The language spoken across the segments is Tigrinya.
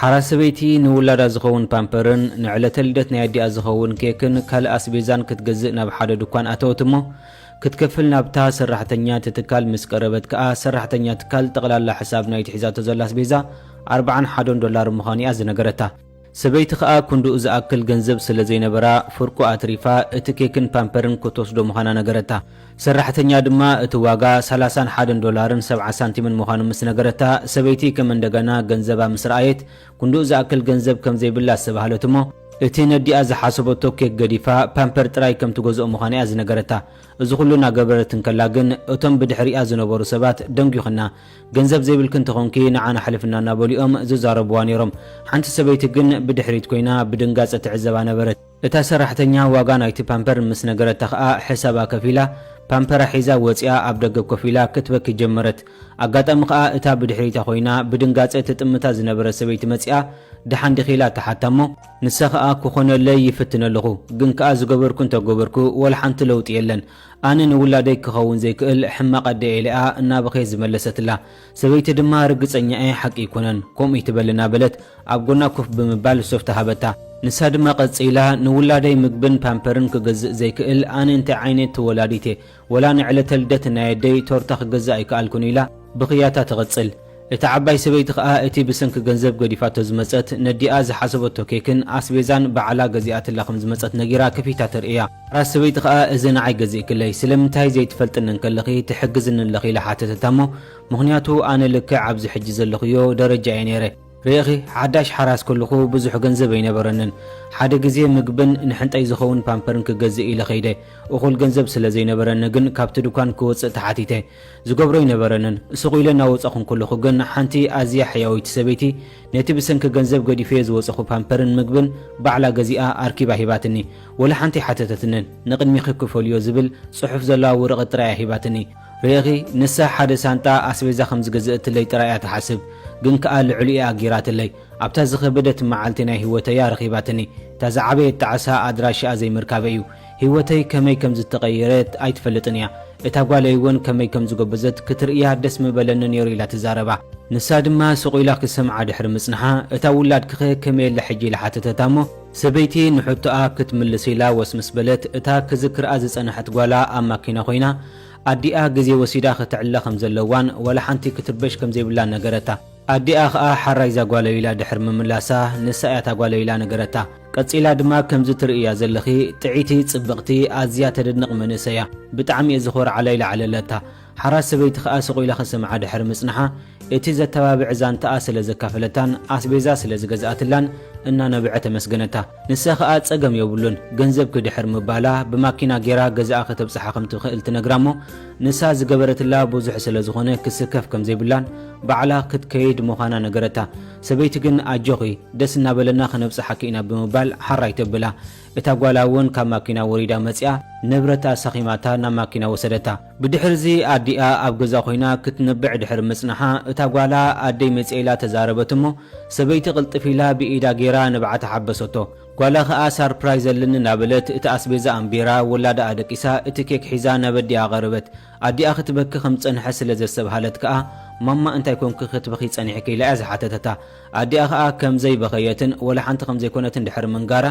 حراس بيتي نولاد زخون بامبرن نعلة الدت نادي زخون كيكن كل أسبيزان كتجزئنا بحد دكان أتوتمو كتكفلنا بتها سرحتنيا تتكال مسكربت كأ سرحتنيا تكال تقلال حسابنا يتحزات زل أسبيزا 4 دولار مخاني أزنقرتا سبيت خا كندو إذا أكل جنزب سلزين برا فرقو أتريفا اتكيكن بامبرن كتوس دو مخانا نقرتا سرحتنيا دما اتواغا 31 دولار 7 سنتيم مخانو مس نقرتا سبيتي كمن دغنا جنزبا مسرأيت كندو إذا أكل جنزب كم زي بالله سبحالتمو اتي ندي از حاسبتو كيك غديفا بامبر تراي كم تغزو مخاني از نقرتا እዚ ሁሉ ናገበረትን ከላ ግን እቶም ብድሕሪኣ ዝነበሩ ሰባት ደንጊኹና ገንዘብ ዘይብልክን ተኾንኪ ንዓና ሓልፍና ናበሊኦም ዝዛረብዋ ነይሮም ሓንቲ ሰበይቲ ግን ብድሕሪት ኮይና ብድንጋጸ ትዕዘባ ነበረት እታ ሰራሕተኛ ዋጋ ናይቲ ፓምፐር ምስ ነገረታ ኸኣ ሕሳባ ከፊላ ፓምፐራ ሒዛ ወፂያ ኣብ ደገ ከፊላ ክትበኪ ጀመረት ኣጋጣሚ ኸኣ እታ ብድሕሪታ ኮይና ብድንጋጸ ትጥምታ ዝነበረ ሰበይቲ መፂኣ ድሓን ድኺላ ተሓታሞ ንሳ ኸኣ ክኾነለይ ይፍትነለኹ ግን ከኣ ዝገበርኩ እንተገበርኩ ወላ ሓንቲ ለውጢ የለን ኣነ ንውላደይ ክኸውን ዘይክእል ሕማቕ ኣደየ ኢላ እናበኸይ ዝመለሰትላ ሰበይቲ ድማ ርግፀኛ ሓቂ ይኮነን ከምኡ ይትበልና በለት ኣብ ጎና ኮፍ ብምባል ሶፍታ ሃበታ ንሳ ድማ ቀፂላ ንውላደይ ምግብን ፓምፐርን ክገዝእ ዘይክእል ኣነ እንታይ ዓይነት ወላዲቴ ወላ ንዕለተ ልደት ናየደይ ቶርታ ክገዝእ ኣይከኣልኩን ኢላ ብኽያታ ትቕፅል እታ ዓባይ ሰበይቲ ኸኣ እቲ ብሰንኪ ገንዘብ ገዲፋቶ ዝመፀት ነዲኣ ዝሓሰበቶ ኬክን ኣስቤዛን በዓላ ገዚኣትላ ከም ዝመፀት ነጊራ ከፊታ ተርእያ ራስ ሰበይቲ ኸኣ እዚ ንዓይ ገዚእክለይ ስለምንታይ ዘይትፈልጥንን ከለኺ ትሕግዝንለኺ ኢላ ሓተተታሞ ምኽንያቱ ኣነ ልክዕ ኣብዚ ሕጂ ዘለኽዮ ደረጃ እየ ነይረ ርኢኺ ሓዳሽ ሓራስ ከለኹ ብዙሕ ገንዘብ ኣይነበረንን ሓደ ግዜ ምግብን ንሕንጠይ ዝኸውን ፓምፐርን ክገዝእ ኢለ ኸይደ እኹል ገንዘብ ስለ ዘይነበረኒ ግን ካብቲ ድኳን ክወፅእ ተሓቲተ ዝገብሮ ይነበረንን እስኹ ኢለ እናወፀኹን ከለኹ ግን ሓንቲ ኣዝያ ሕያዊት ሰበይቲ ነቲ ብሰንኪ ገንዘብ ገዲፈ ዝወፀኹ ፓምፐርን ምግብን ባዕላ ገዚኣ ኣርኪባ ሂባትኒ ወላ ሓንቲ ሓተተትንን ንቕድሚኺ ክፈልዮ ዝብል ጽሑፍ ዘለዋ ወረቐት ጥራያ ሂባትኒ ርኢኺ ንሳ ሓደ ሳንጣ ኣስቤዛ ከም ዝገዝእትለይ ጥራያ ተሓስብ ግን ከኣ ልዕሊኣ ኣጊራትለይ ኣብታ ዝኸበደት መዓልቲ ናይ ህይወተያ ረኺባትኒ እታ ዝዓበየት ጣዕሳ ኣድራሽኣ ዘይምርካበ እዩ ህይወተይ ከመይ ከም ዝተቐየረት ኣይትፈልጥን እያ እታ ጓለይ እውን ከመይ ከም ዝጎበዘት ክትርእያ ደስ ምበለኒ ነይሩ ኢላ ትዛረባ ንሳ ድማ ስቑ ኢላ ክሰምዓ ድሕሪ ምጽንሓ እታ ውላድክኸ ከመይ ኣላ ሕጂ ኢላ ሓተተታ እሞ ሰበይቲ ንሕቶኣ ክትምልስ ኢላ ወስምስ በለት እታ ክዝክርኣ ዝጸንሐት ጓላ ኣብ ማኪና ኮይና ኣዲኣ ግዜ ወሲዳ ክትዕላ ከም ዘለዋን ወላ ሓንቲ ክትርበሽ ከም ዘይብላ ነገረታ ኣዲኣ ኸኣ ሓራይ ዛጓለው ኢላ ድሕር ምምላሳ ንሳ እያ ታጓለው ኢላ ነገረታ ቀፂላ ድማ ከምዚ ትርእያ ዘለኺ ጥዒቲ ጽብቕቲ ኣዝያ ተደንቕ መንእሰያ ብጣዕሚ እየ ዝኽወርዓላ ኢላ ዓለለታ ሓራስ ሰበይቲ ኸኣ ስቑ ኢላ ክሰምዓ ድሕሪ ምጽንሓ እቲ ዘተባብዕ ዛንታኣ ስለ ዘካፈለታን ኣስቤዛ ስለ ዝገዝኣትላን እናነብዐ ተመስገነታ ንሳ ኸኣ ጸገም የብሉን ገንዘብ ክድሕር ምባላ ብማኪና ጌራ ገዛኣ ከተብፅሓ ከም ትኽእል ትነግራ እሞ ንሳ ዝገበረትላ ብዙሕ ስለ ዝኾነ ክስከፍ ከም ዘይብላን ባዕላ ክትከይድ ምዃና ነገረታ ሰበይቲ ግን ኣጆኺ ደስ እናበለና ክነብፅሓኪ ኢና ብምባል ሓራይ ተብላ እታ ጓላ እውን ካብ ማኪና ወሪዳ መፂኣ ንብረታ ሰኺማታ ናብ ማኪና ወሰደታ ብድሕርዚ ኣዲኣ ኣብ ገዛ ኮይና ክትነብዕ ድሕሪ ምጽንሓ እታ ጓላ ኣደይ መፂኣ ኢላ ተዛረበት እሞ ሰበይቲ ቅልጥፍ ኢላ ብኢዳ ጌራ ንባዓታ ሓበሰቶ ጓላ ኸኣ ሳርፕራይዝ ኣለኒ ናበለት እቲ ኣስቤዛ ኣንቢራ ወላዳ ኣደቂሳ እቲ ኬክ ሒዛ ናበዲኣ ቐረበት ኣዲኣ ክትበኪ ከም ፀንሐ ስለ ዘሰብሃለት ከኣ ማማ እንታይ ኮንክ ክትበኺ ፀኒሕኪ ኢላ እያ ዝሓተተታ ኣዲኣ ኸኣ ከምዘይ በኸየትን ወላ ሓንቲ ከም ዘይኮነትን ድሕሪ ምንጋራ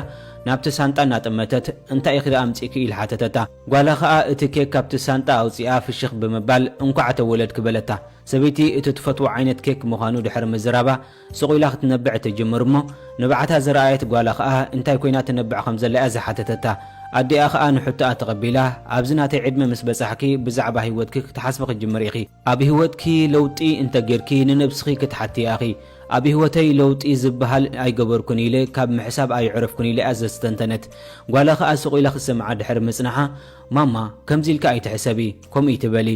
ናብቲ ሳንጣ እናጠመተት እንታይ ኢኺ ኣምፂኪ ኢላ ሓተተታ ጓላ ኸኣ እቲ ኬክ ካብቲ ሳንጣ ኣውፂኣ ፍሽኽ ብምባል እንኳዕ ተወለድ ክበለታ ሰበይቲ እቲ ትፈትዎ ዓይነት ኬክ ምዃኑ ድሕሪ ምዝራባ ስቑ ኢላ ክትነብዕ ትጅምር እሞ ንባዕታ ዝረኣየት ጓላ ኸኣ እንታይ ኮይና ትነብዕ ከም ዘላ እያ ዝሓተተታ ኣዲኣ ኸኣ ንሕቶኣ ተቐቢላ ኣብዚ ናተይ ዕድመ ምስ በጻሕኪ ብዛዕባ ህይወትኪ ክትሓስቢ ክጅምር ኢኺ ኣብ ህይወትኪ ለውጢ እንተጌርኪ ንነብስኺ ክትሓትያ ኢኺ ኣብ ህይወተይ ለውጢ ዝበሃል ኣይገበርኩን ኢለ ካብ ምሕሳብ ኣይዕረፍኩን ኢለ እያ ዘስተንተነት ጓላ ኸኣ ስቑ ኢላ ክሰምዓ ድሕሪ ምጽንሓ ማማ ከምዚ ኢልካ ኣይትሕሰቢ ከምኡ ትበሊ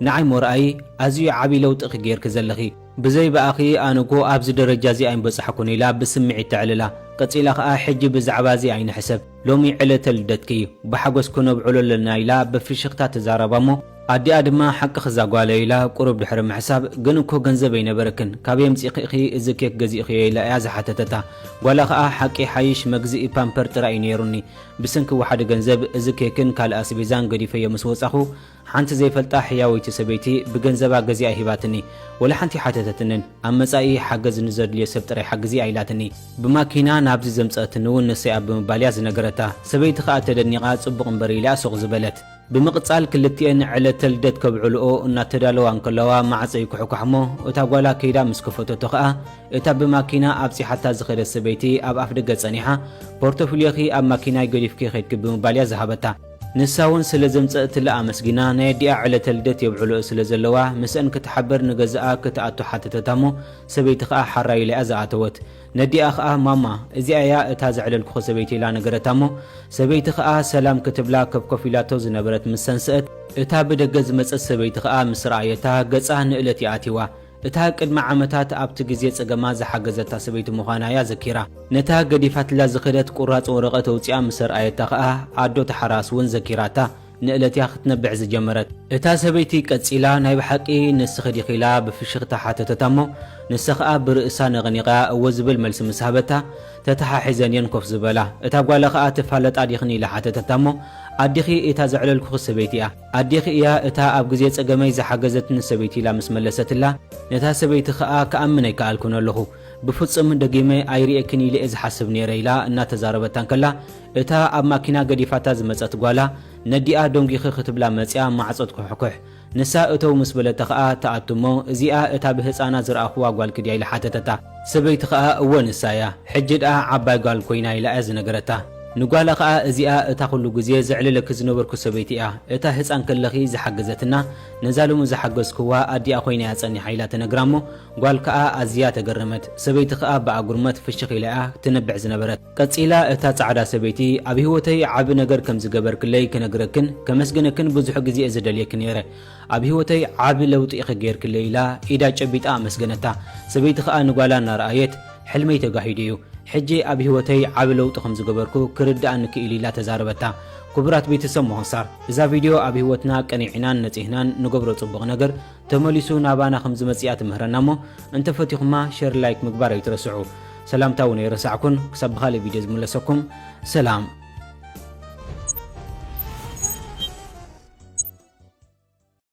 ንዓይ ሞርኣይ ኣዝዩ ዓብዪ ለውጢ ክጌርኪ ዘለኺ ብዘይ በኣኺ ኣነጎ ኣብዚ ደረጃ እዚ ኣይንበፅሐኩን ኢላ ብስምዒት ተዕልላ ቀፂላ ኸኣ ሕጂ ብዛዕባ እዚ ኣይንሕሰብ ሎሚ ዕለተ ልደትኪ እዩ ብሓጎስ ክነብዕሎ ኣለና ኢላ ብፍሽኽታ ተዛረባ እሞ أدي أدما حق خزاقوا ليلا قرب دحرم حساب جنكو جنزبين بركن كابيم تيقي إزكيك جزي خي لا يعز حتى تتا ولا خا حقي حيش مجزي بامبر ترى نيروني بسنك واحد جنزب إزكيكن كال أسبيزان قدي في مسوس أخو حنت زي فلتا حياوي تسبيتي بجنزبا جزي هباتني ولا حنتي حتى تتنن أما ساي حجز نزد لي سبتري حجزي عيلاتني بماكينة نابز زمسأتنون نسي أب مبالياز نجرتا سبيت خاطر النقاط صبغ بريلا سوق زبلت بمقصال كلتين على تلدت كبعلو ان تدالوان كلوا معصي كحكحمو اتا غلا كيدا مسكفته تخا اتا بماكينه ابسي حتى زخير السبيتي اب افدغ صنيحه بورتفوليوخي اب ماكينه غديفكي خيد بمباليا زهبتا نساون سلازمصت لا مسغينا نيدي على تلدت يبعلو سلازلوا مسن كتحبر نغزا كتاتو حتتتامو سبيت خا حراي لا ازاتوت ندي اخ ماما ازي ايا اتا زعلل كخ سبيتي لا نغرتامو سبيت خا سلام كتبلا كفكفيلاتو زنبرت مسنسات اتا بدغز مص سبيت خا مسرايتا غصا نئلتي اتيوا اتا قدما عمتات ابت غزي صغما زحغزتا سبيت مخانايا ذكيرا نتا غديفات لا زخدت قراص ورقه توصيا مسرايتا خا ادو تحراس ون ذكيراتا نئلتي ختنبع زجمرت اتا سبيتي قصيلا ناي بحقي نسخدي خيلا بفشختا حتتتامو نسخا برئسا نغنيقا وزبل ملس مسحبتا تتححزن ينكف زبلا اتا غوالا خا تفالط اديخني لحتتتامو اديخي اتا زعلل كخ سبيتيا اديخي يا اتا اب غزي صغمي زحغزت نسبيتي لا مسملستلا نتا سبيتي خا كامني كالكون لهو بفصم دغيمي ايريكني لئز حسب نيريلا ان تزاربتان كلا اتا اب ماكينا غديفاتا زمصت غوالا نديا دونغي خختبلا مصيا معصت كحكح نسا اتو مسبلت خا تاعتمو ازيا اتا بهصانا زرأخوا غوال كدي لحتتتا سبيت خا ونسايا حجدا عباي غال كوينا الى از نغرتا نقول خا ازيا اتا كل غزي زعللك زنبركو سبيتيا اتا حصان كلخي زحغزتنا نزالو مزحغزكوا ادي اخوينا يصني حيلا تنغرامو قال كا ازيا تغرمت سبيت خا باغرمت فشخيلا تنبع زنبرت قصيلا اتا صعدا سبيتي ابي هوتي عب نغر كم زغبركلي كنغركن كمسغنكن بزح غزي ازدليك نيره ابي هوتي عب لوط يخغيركلي لا ايدا چبيطا مسغنتا سبيت خا نقالا نرايت حلمي تغاهيديو حجي ابي هوتي عبلو طخم زغبركو كردا انك اليلا تزاربتا كبرات بيتسم مهصار اذا فيديو ابي هوتنا قنيعنان نصيحنان نغبرو صبغ نغر تمليسو نابانا خمز مصيات مهرنامو انت فتيخما شير لايك مغبار يترسعو سلامتاو نيرسعكن كسب خالي فيديو زملسكم سلام